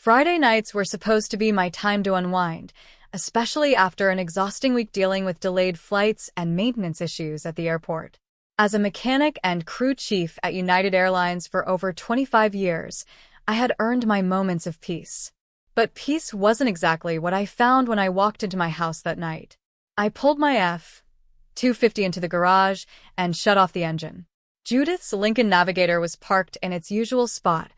Friday nights were supposed to be my time to unwind, especially after an exhausting week dealing with delayed flights and maintenance issues at the airport. As a mechanic and crew chief at United Airlines for over 25 years, I had earned my moments of peace. But peace wasn't exactly what I found when I walked into my house that night. I pulled my F-250 into the garage and shut off the engine. Judith's Lincoln Navigator was parked in its usual spot.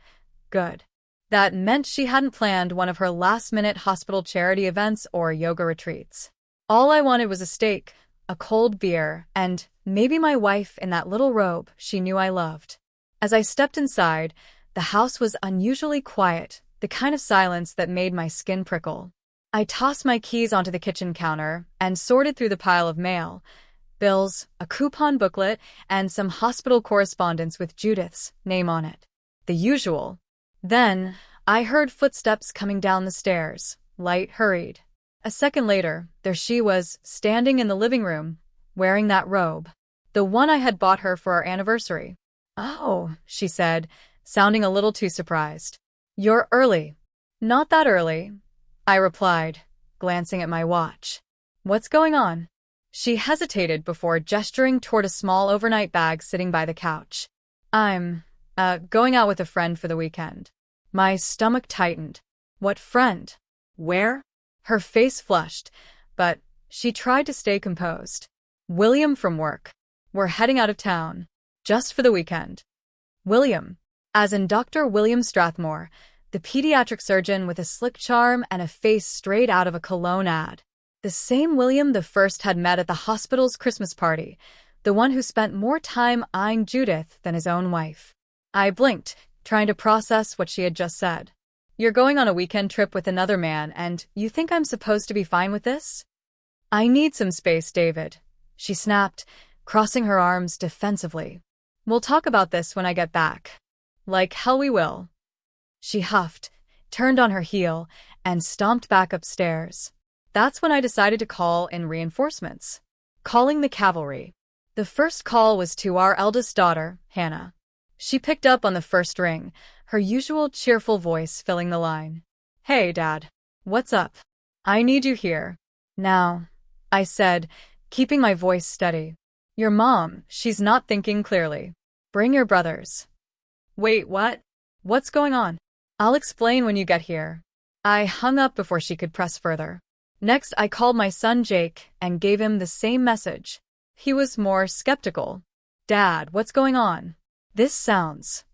Good. That meant she hadn't planned one of her last-minute hospital charity events or yoga retreats. All I wanted was a steak, a cold beer, and maybe my wife in that little robe she knew I loved. As I stepped inside, the house was unusually quiet, the kind of silence that made my skin prickle. I tossed my keys onto the kitchen counter and sorted through the pile of mail, bills, a coupon booklet, and some hospital correspondence with Judith's name on it. The usual. Then, I heard footsteps coming down the stairs, light, hurried. A second later, there she was, standing in the living room, wearing that robe. The one I had bought her for our anniversary. "Oh," she said, sounding a little too surprised. "You're early." "Not that early," I replied, glancing at my watch. "What's going on?" She hesitated before gesturing toward a small overnight bag sitting by the couch. "I'm, going out with a friend for the weekend." My stomach tightened. "What friend? Where?" Her face flushed, but she tried to stay composed. "William from work. We're heading out of town. Just for the weekend." William. As in Dr. William Strathmore, the pediatric surgeon with a slick charm and a face straight out of a cologne ad. The same William the first had met at the hospital's Christmas party, the one who spent more time eyeing Judith than his own wife. I blinked, trying to process what she had just said. "You're going on a weekend trip with another man, and you think I'm supposed to be fine with this?" "I need some space, David," she snapped, crossing her arms defensively. "We'll talk about this when I get back." "Like hell we will." She huffed, turned on her heel, and stomped back upstairs. That's when I decided to call in reinforcements. Calling the cavalry. The first call was to our eldest daughter, Hannah. She picked up on the first ring, her usual cheerful voice filling the line. "Hey, Dad. What's up? I need you here. Now," I said, keeping my voice steady. "Your mom, she's not thinking clearly. Bring your brothers." "Wait, what? What's going on?" "I'll explain when you get here." I hung up before she could press further. Next, I called my son Jake and gave him the same message. He was more skeptical. "Dad, what's going on? This sounds..."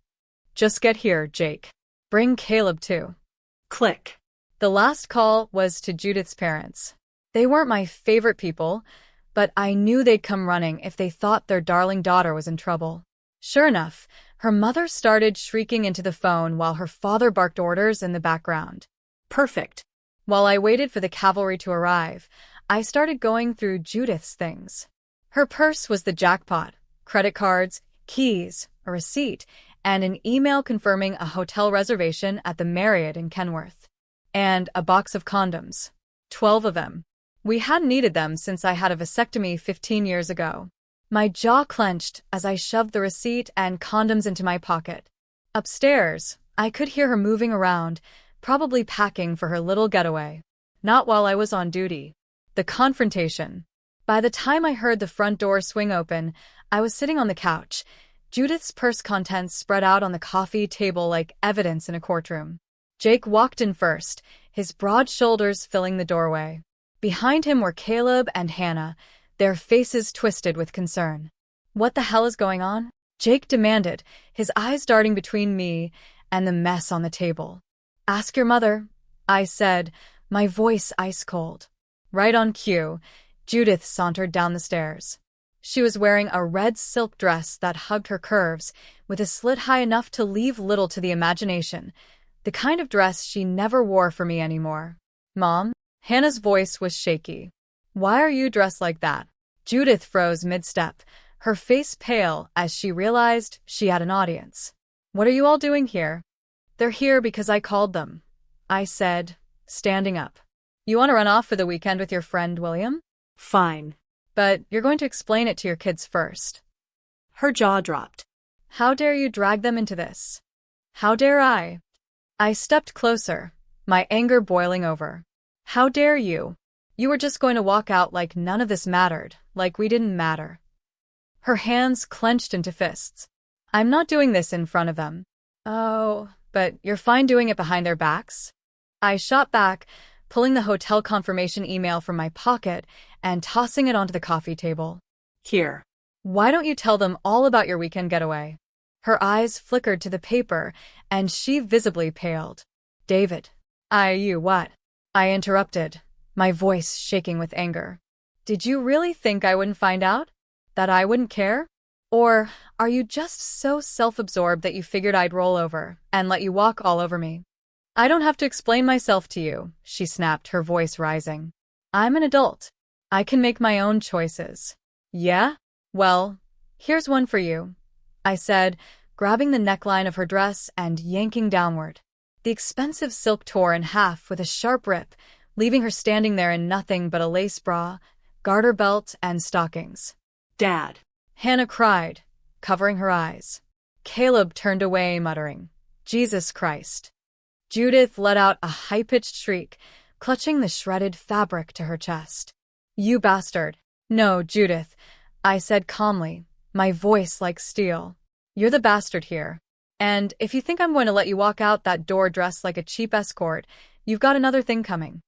"Just get here, Jake. Bring Caleb too." Click. The last call was to Judith's parents. They weren't my favorite people, but I knew they'd come running if they thought their darling daughter was in trouble. Sure enough, her mother started shrieking into the phone while her father barked orders in the background. Perfect. While I waited for the cavalry to arrive, I started going through Judith's things. Her purse was the jackpot: credit cards, keys, a receipt, and an email confirming a hotel reservation at the Marriott in Kenworth. And a box of condoms. 12 of them. We hadn't needed them since I had a vasectomy 15 years ago. My jaw clenched as I shoved the receipt and condoms into my pocket. Upstairs, I could hear her moving around, probably packing for her little getaway. Not while I was on duty. The confrontation. By the time I heard the front door swing open, I was sitting on the couch, Judith's purse contents spread out on the coffee table like evidence in a courtroom. Jake walked in first, his broad shoulders filling the doorway. Behind him were Caleb and Hannah, their faces twisted with concern. "What the hell is going on?" Jake demanded, his eyes darting between me and the mess on the table. "Ask your mother," I said, my voice ice cold. Right on cue, Judith sauntered down the stairs. She was wearing a red silk dress that hugged her curves, with a slit high enough to leave little to the imagination, the kind of dress she never wore for me anymore. "Mom?" Hannah's voice was shaky. "Why are you dressed like that?" Judith froze mid-step, her face pale as she realized she had an audience. "What are you all doing here?" "They're here because I called them," I said, standing up. "You want to run off for the weekend with your friend, William? Fine. But you're going to explain it to your kids first." Her jaw dropped. "How dare you drag them into this?" "How dare I?" I stepped closer, my anger boiling over. How dare you? You were just going to walk out like none of this mattered, like we didn't matter. Her hands clenched into fists. I'm not doing this in front of them. Oh, but you're fine doing it behind their backs? I shot back, pulling the hotel confirmation email from my pocket and tossing it onto the coffee table. Here. Why don't you tell them all about your weekend getaway? Her eyes flickered to the paper, and she visibly paled. David. You what? I interrupted, my voice shaking with anger. Did you really think I wouldn't find out? That I wouldn't care? Or are you just so self-absorbed that you figured I'd roll over and let you walk all over me? I don't have to explain myself to you, she snapped, her voice rising. I'm an adult. I can make my own choices. Yeah? Well, here's one for you, I said, grabbing the neckline of her dress and yanking downward. The expensive silk tore in half with a sharp rip, leaving her standing there in nothing but a lace bra, garter belt, and stockings. Dad. Hannah cried, covering her eyes. Caleb turned away, muttering, Jesus Christ. Judith let out a high-pitched shriek, clutching the shredded fabric to her chest. You bastard. No, Judith, I said calmly, my voice like steel. You're the bastard here. And if you think I'm going to let you walk out that door dressed like a cheap escort, you've got another thing coming.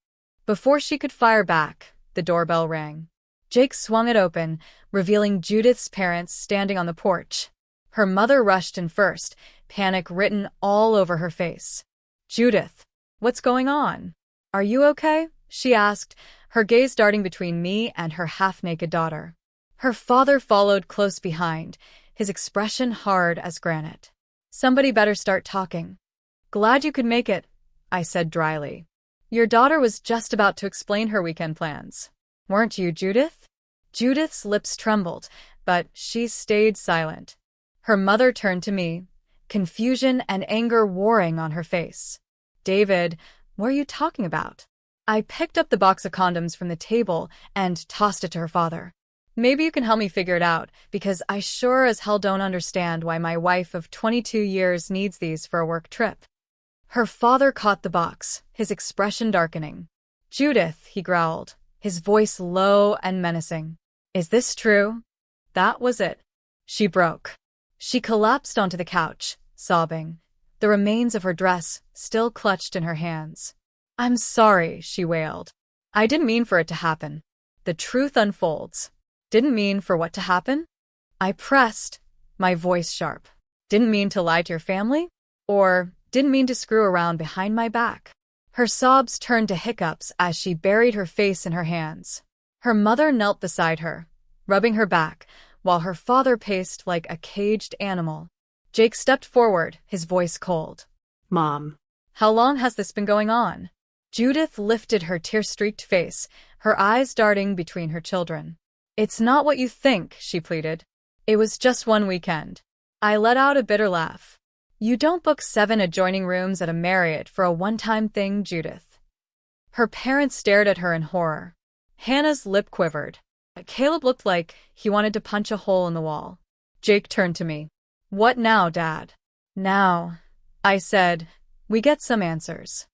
Before she could fire back, the doorbell rang. Jake swung it open, revealing Judith's parents standing on the porch. Her mother rushed in first, panic written all over her face. Judith, what's going on? Are you okay? She asked, her gaze darting between me and her half-naked daughter. Her father followed close behind, his expression hard as granite. Somebody better start talking. Glad you could make it, I said dryly. Your daughter was just about to explain her weekend plans. Weren't you, Judith? Judith's lips trembled, but she stayed silent. Her mother turned to me, confusion and anger warring on her face. David, what are you talking about? I picked up the box of condoms from the table and tossed it to her father. Maybe you can help me figure it out, because I sure as hell don't understand why my wife of 22 years needs these for a work trip. Her father caught the box, his expression darkening. Judith, he growled, his voice low and menacing. Is this true? That was it. She broke. She collapsed onto the couch, sobbing, the remains of her dress still clutched in her hands. I'm sorry, she wailed. I didn't mean for it to happen. The truth unfolds. Didn't mean for what to happen? I pressed, my voice sharp. Didn't mean to lie to your family? Or didn't mean to screw around behind my back? Her sobs turned to hiccups as she buried her face in her hands. Her mother knelt beside her, rubbing her back, while her father paced like a caged animal. Jake stepped forward, his voice cold. Mom. How long has this been going on? Judith lifted her tear-streaked face, her eyes darting between her children. It's not what you think, she pleaded. It was just one weekend. I let out a bitter laugh. You don't book 7 adjoining rooms at a Marriott for a one-time thing, Judith. Her parents stared at her in horror. Hannah's lip quivered. Caleb looked like he wanted to punch a hole in the wall. Jake turned to me. What now, Dad? Now, I said, we get some answers.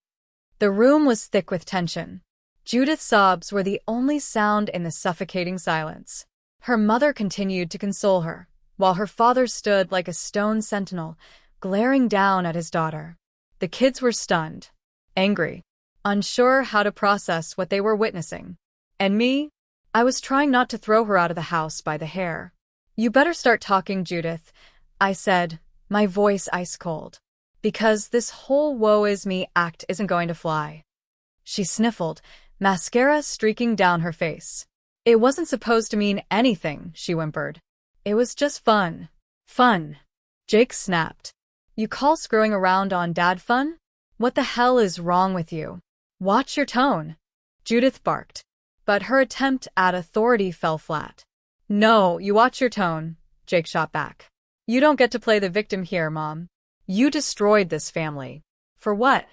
The room was thick with tension. Judith's sobs were the only sound in the suffocating silence. Her mother continued to console her, while her father stood like a stone sentinel, glaring down at his daughter. The kids were stunned, angry, unsure how to process what they were witnessing. And me? I was trying not to throw her out of the house by the hair. You better start talking, Judith, I said, my voice ice cold. Because this whole woe is me act isn't going to fly. She sniffled, mascara streaking down her face. It wasn't supposed to mean anything, she whimpered. It was just fun. Fun. Jake snapped. You call screwing around on Dad fun? What the hell is wrong with you? Watch your tone. Judith barked. But her attempt at authority fell flat. No, you watch your tone, Jake shot back. You don't get to play the victim here, Mom. You destroyed this family. For what?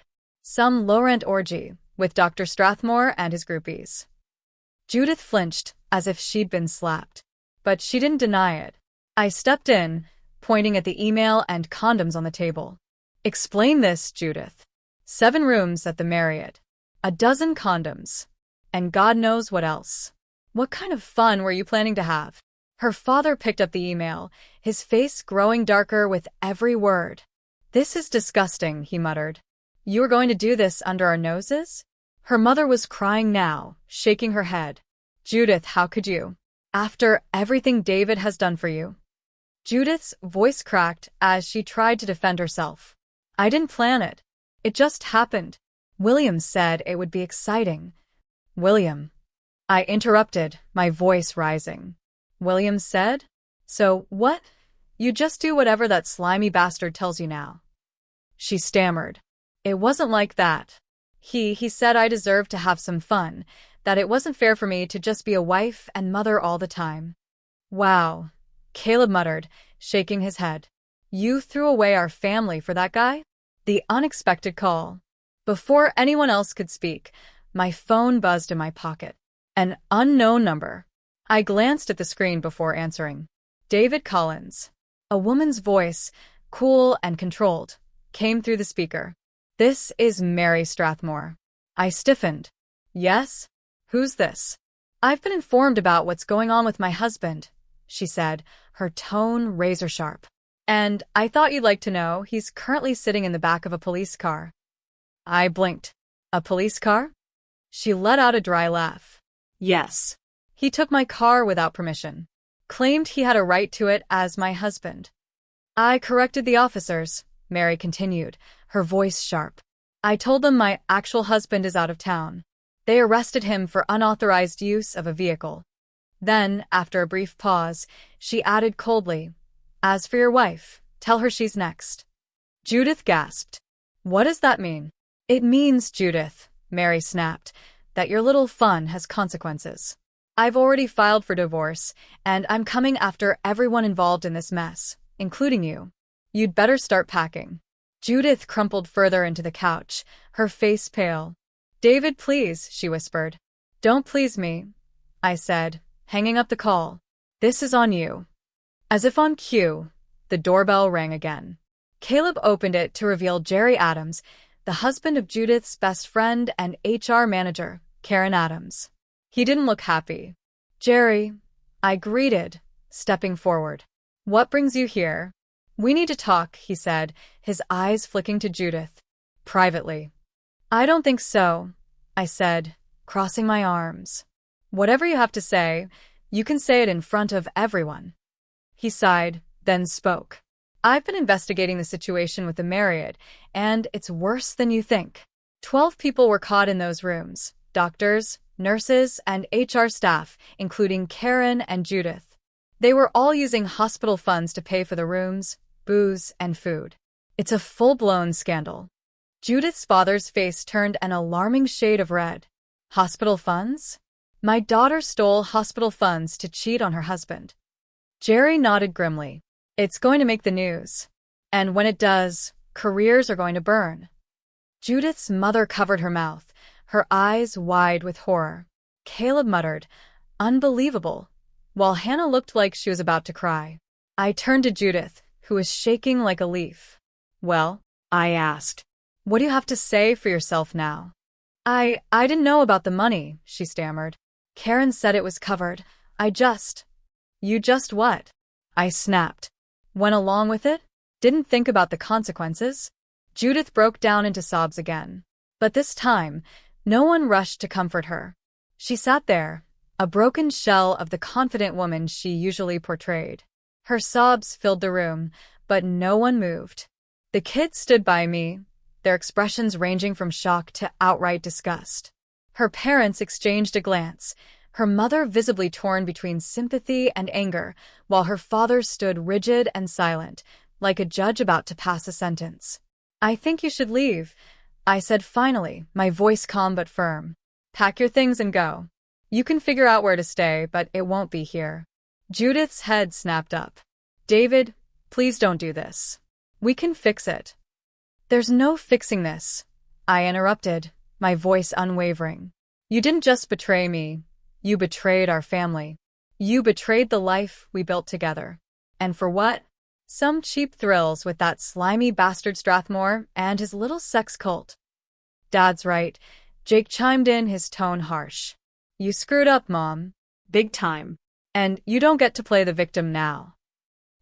Some low-rent orgy with Dr. Strathmore and his groupies. Judith flinched as if she'd been slapped. But she didn't deny it. I stepped in, pointing at the email and condoms on the table. Explain this, Judith. 7 rooms at the Marriott, a dozen condoms, and God knows what else. What kind of fun were you planning to have? Her father picked up the email, his face growing darker with every word. This is disgusting, he muttered. You are going to do this under our noses? Her mother was crying now, shaking her head. Judith, how could you? After everything David has done for you. Judith's voice cracked as she tried to defend herself. I didn't plan it. It just happened. William said it would be exciting. William. I interrupted, my voice rising. William said? So, what? You just do whatever that slimy bastard tells you now. She stammered. It wasn't like that. He said I deserved to have some fun, that it wasn't fair for me to just be a wife and mother all the time. Wow, Caleb muttered, shaking his head. You threw away our family for that guy? The unexpected call. Before anyone else could speak, my phone buzzed in my pocket. An unknown number. I glanced at the screen before answering. David Collins. A woman's voice, cool and controlled, came through the speaker. This is Mary Strathmore. I stiffened. Yes? Who's this? I've been informed about what's going on with my husband, she said, her tone razor-sharp. And I thought you'd like to know he's currently sitting in the back of a police car. I blinked. A police car? She let out a dry laugh. Yes. He took my car without permission. Claimed he had a right to it as my husband. I corrected the officers, Mary continued, her voice sharp. I told them my actual husband is out of town. They arrested him for unauthorized use of a vehicle. Then, after a brief pause, she added coldly, As for your wife, tell her she's next. Judith gasped. What does that mean? It means, Judith, Mary snapped, that your little fun has consequences. I've already filed for divorce, and I'm coming after everyone involved in this mess, including you. You'd better start packing. Judith crumpled further into the couch, her face pale. David, please, she whispered. Don't please me, I said, hanging up the call. This is on you. As if on cue, the doorbell rang again. Caleb opened it to reveal Jerry Adams, the husband of Judith's best friend and HR manager, Karen Adams. He didn't look happy. Jerry, I greeted, stepping forward. What brings you here? We need to talk, he said, his eyes flicking to Judith. Privately. I don't think so, I said, crossing my arms. Whatever you have to say, you can say it in front of everyone. He sighed, then spoke. I've been investigating the situation with the Marriott, and it's worse than you think. 12 people were caught in those rooms. Doctors, nurses, and HR staff, including Karen and Judith. They were all using hospital funds to pay for the rooms, booze, and food. It's a full-blown scandal. Judith's father's face turned an alarming shade of red. Hospital funds? My daughter stole hospital funds to cheat on her husband. Jerry nodded grimly. It's going to make the news. And when it does, careers are going to burn. Judith's mother covered her mouth, her eyes wide with horror. Caleb muttered, Unbelievable, while Hannah looked like she was about to cry. I turned to Judith, who was shaking like a leaf. Well, I asked, what do you have to say for yourself now? I didn't know about the money, she stammered. Karen said it was covered. You just what? I snapped. Went along with it? Didn't think about the consequences? Judith broke down into sobs again. But this time, no one rushed to comfort her. She sat there, a broken shell of the confident woman she usually portrayed. Her sobs filled the room, but no one moved. The kids stood by me, their expressions ranging from shock to outright disgust. Her parents exchanged a glance, her mother visibly torn between sympathy and anger, while her father stood rigid and silent, like a judge about to pass a sentence. I think you should leave, I said finally, my voice calm but firm. Pack your things and go. You can figure out where to stay, but it won't be here. Judith's head snapped up. David, please don't do this. We can fix it. There's no fixing this, I interrupted, my voice unwavering. You didn't just betray me. You betrayed our family. You betrayed the life we built together. And for what? Some cheap thrills with that slimy bastard Strathmore and his little sex cult. Dad's right. Jake chimed in, his tone harsh. You screwed up, Mom. Big time. And you don't get to play the victim now.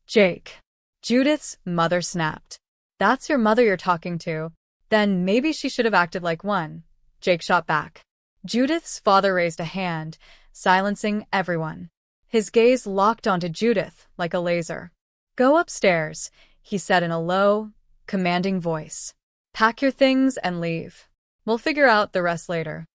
Jake. Judith's mother snapped. That's your mother you're talking to. Then maybe she should have acted like one. Jake shot back. Judith's father raised a hand, silencing everyone. His gaze locked onto Judith like a laser. Go upstairs, he said in a low, commanding voice. Pack your things and leave. We'll figure out the rest later.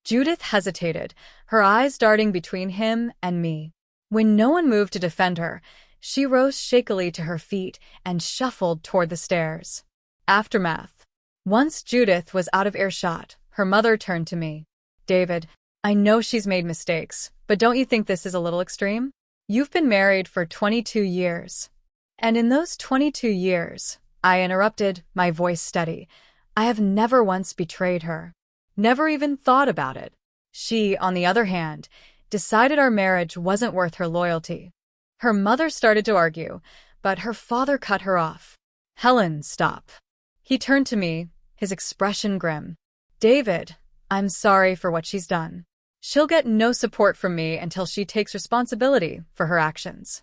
Judith hesitated, her eyes darting between him and me. When no one moved to defend her, she rose shakily to her feet and shuffled toward the stairs. Aftermath. Once Judith was out of earshot, her mother turned to me. David, I know she's made mistakes, but don't you think this is a little extreme? You've been married for 22 years. And in those 22 years, I interrupted, my voice steady. I have never once betrayed her. Never even thought about it. She, on the other hand, decided our marriage wasn't worth her loyalty. Her mother started to argue, but her father cut her off. Helen, stop. He turned to me, his expression grim. David, I'm sorry for what she's done. She'll get no support from me until she takes responsibility for her actions.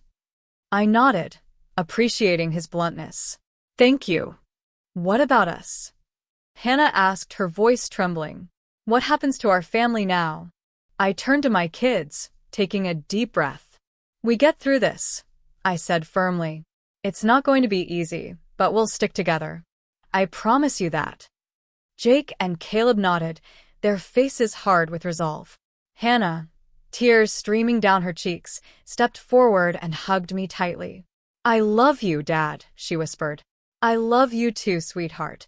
I nodded, appreciating his bluntness. Thank you. What about us? Hannah asked, her voice trembling. What happens to our family now? I turned to my kids, taking a deep breath. We get through this, I said firmly. It's not going to be easy, but we'll stick together. I promise you that. Jake and Caleb nodded, their faces hard with resolve. Hannah, tears streaming down her cheeks, stepped forward and hugged me tightly. I love you, Dad, she whispered. I love you too, sweetheart,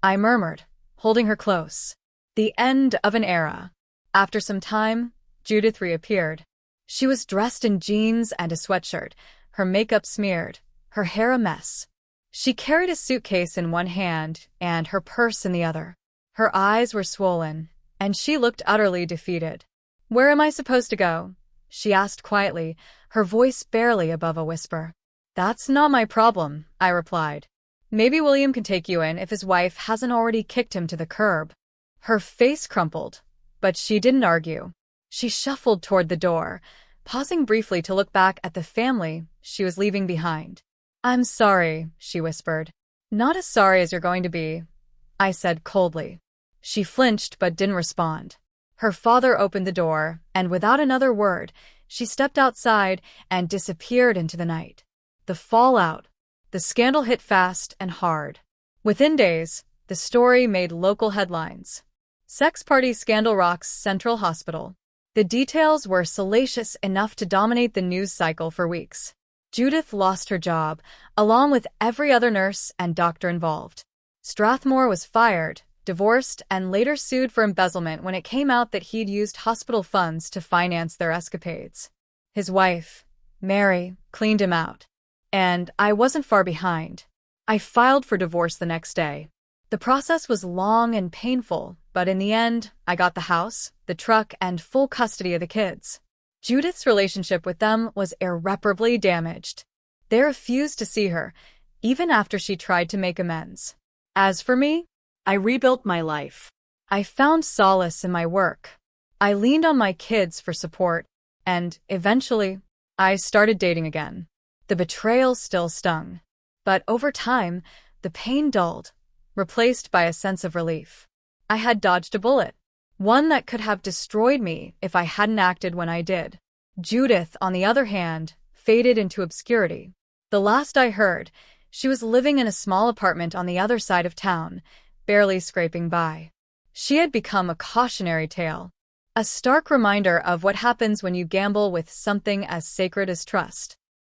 I murmured, holding her close. The end of an era. After some time, Judith reappeared. She was dressed in jeans and a sweatshirt, her makeup smeared, her hair a mess. She carried a suitcase in one hand and her purse in the other. Her eyes were swollen, and she looked utterly defeated. Where am I supposed to go? She asked quietly, her voice barely above a whisper. That's not my problem, I replied. Maybe William can take you in if his wife hasn't already kicked him to the curb. Her face crumpled, but she didn't argue. She shuffled toward the door, pausing briefly to look back at the family she was leaving behind. I'm sorry, she whispered. Not as sorry as you're going to be, I said coldly. She flinched but didn't respond. Her father opened the door, and without another word, she stepped outside and disappeared into the night. The fallout. The scandal hit fast and hard. Within days, the story made local headlines. Sex party scandal rocks Central Hospital. The details were salacious enough to dominate the news cycle for weeks. Judith lost her job, along with every other nurse and doctor involved. Strathmore was fired, divorced, and later sued for embezzlement when it came out that he'd used hospital funds to finance their escapades. His wife, Mary, cleaned him out. And I wasn't far behind. I filed for divorce the next day. The process was long and painful, but in the end, I got the house, the truck, and full custody of the kids. Judith's relationship with them was irreparably damaged. They refused to see her, even after she tried to make amends. As for me, I rebuilt my life. I found solace in my work. I leaned on my kids for support, and eventually, I started dating again. The betrayal still stung, but over time, the pain dulled, replaced by a sense of relief. I had dodged a bullet, one that could have destroyed me if I hadn't acted when I did. Judith, on the other hand, faded into obscurity. The last I heard, she was living in a small apartment on the other side of town, barely scraping by. She had become a cautionary tale, a stark reminder of what happens when you gamble with something as sacred as trust.